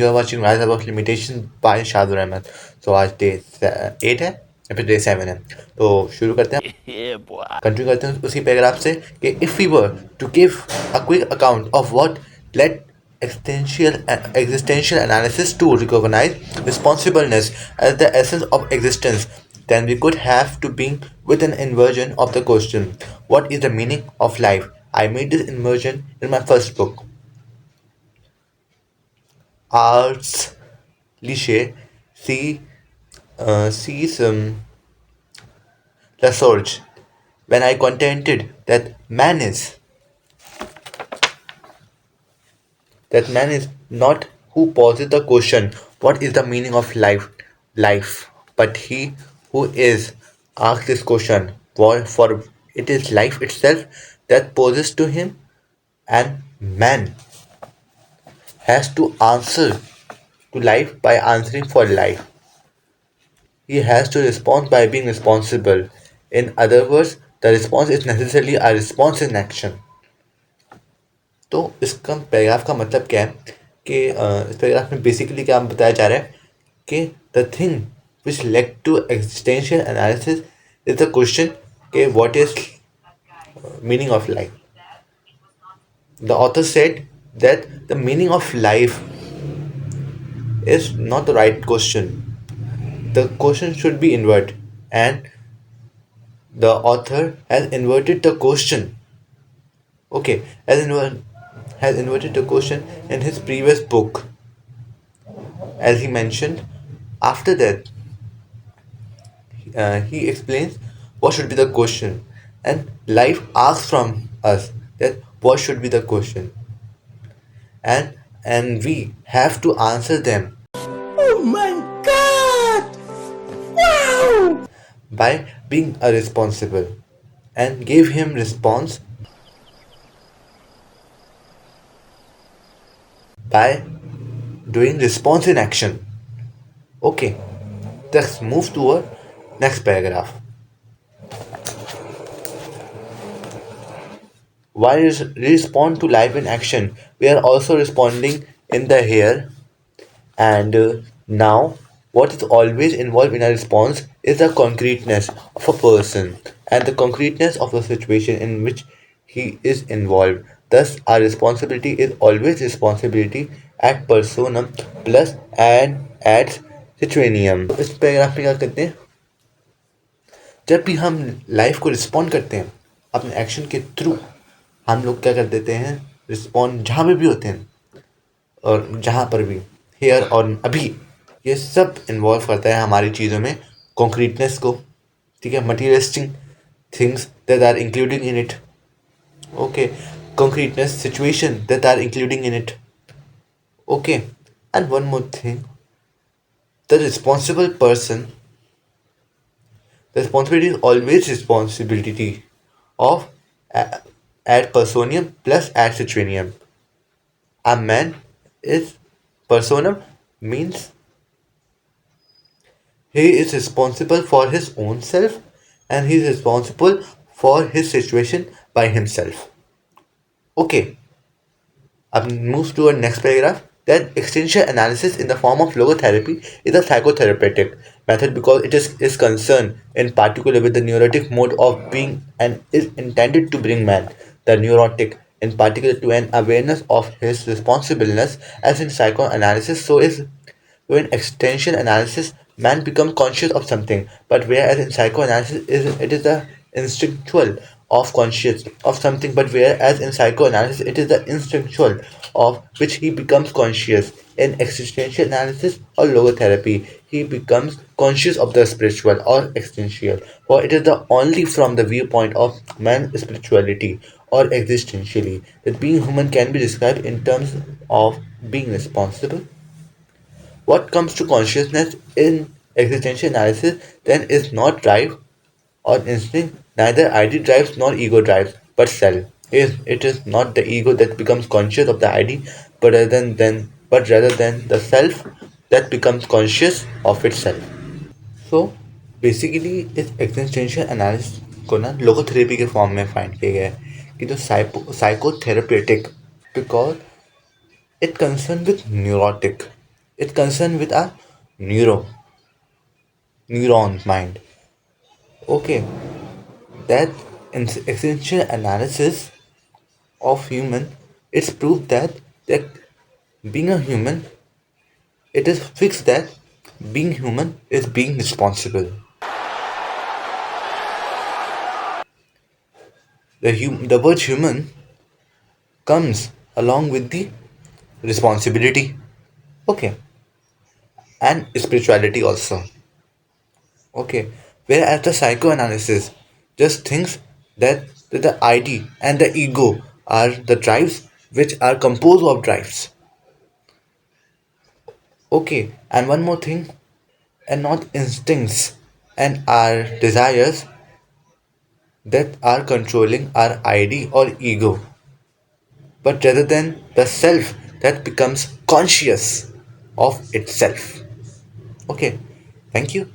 you are watching Rise Above Limitations by Shahzore Ahmed. So आज day 8 है या फिर डे 7 है, तो शुरू करते हैं. कंटिन्यू करते हैं उसी पैराग्राफ से कि if we were to give a quick account of what led existential analysis to recognize responsibleness as the essence of existence, then we could have to begin with an inversion of the question, what is the meaning of life? I made this inversion in my first book, Arts Cliché sees La Sorge, when I contended that man is not who poses the question, what is the meaning of life, but he who is asked this question, for it is life itself that poses to him, and man has to answer to life by answering for life. He has to respond by being responsible. In other words, the response is necessarily a response in action. तो इसका paragraph का मतलब क्या है कि इस paragraph में basically क्या बताया जा रहा है कि the thing which led to existential analysis is the question कि what is meaning of life. The author said that the meaning of life is not the right question. The question should be inverted, and the author has inverted the question. Okay, has inverted the question in his previous book. As he mentioned, after that, he explains what should be the question, and life asks from us that what should be the question, and we have to answer them. Oh my God! Wow! By being a responsible, and give him response by doing response in action. Okay, let's move to our next paragraph. While we respond to life in action, we are also responding in the here and now. What is always involved in a response is the concreteness of a person and the concreteness of the situation in which he is involved. Thus, our responsibility is always responsibility at personam plus and at situationum. तो इस paragraph में क्या करते हैं, जब भी हम life को रिस्पॉन्ड करते हैं अपने एक्शन के थ्रू, हम लोग क्या कर देते हैं, रिस्पॉन्ड जहाँ पे भी होते हैं और जहाँ पर भी, हेयर और अभी, ये सब इन्वॉल्व करता है हमारी चीज़ों में कॉन्क्रीटनेस को. ठीक है, materialistic things that are including in it. Okay, concreteness situation that are including in it. Okay, and one more thing, the responsible person, the responsibility is always responsibility of ad personam plus ad situationum. A man is personam means he is responsible for his own self and he is responsible for his situation by himself. Okay, अब move to our next paragraph. That existential analysis in the form of logotherapy is a psychotherapeutic method because it is concerned in particular with the neurotic mode of being and is intended to bring man, the neurotic, in particular to an awareness of his responsibility. As in psychoanalysis, so in existential analysis, man becomes conscious of something, but whereas in psychoanalysis it is the instinctual of conscious of something, but whereas in psychoanalysis it is the instinctual of which he becomes conscious. In existential analysis or logotherapy, he becomes conscious of the spiritual or existential, for it is the only from the viewpoint of man's spirituality or existentially that being human can be described in terms of being responsible. What comes to consciousness in existential analysis then is not drive or instinct, neither ID drives nor ego drives, but self. It is not the ego that becomes conscious of the ID, but rather than the self that becomes conscious of itself. So basically इस existential analysis को ना logotherapy के form में find किया गया है कि जो psychotherapeutic, because it concerned with neurotic, It concerned with our neuron mind. Okay, that essential analysis of human, it's proof that being a human, it is fixed that being human is being responsible. The word human comes along with the responsibility, okay, and spirituality also, okay. Whereas the psychoanalysis just thinks that the id and the ego are the drives which are composed of drives, okay. And one more thing, and not instincts and our desires that are controlling our id or ego, but rather than the self that becomes conscious of itself. Okay, thank you.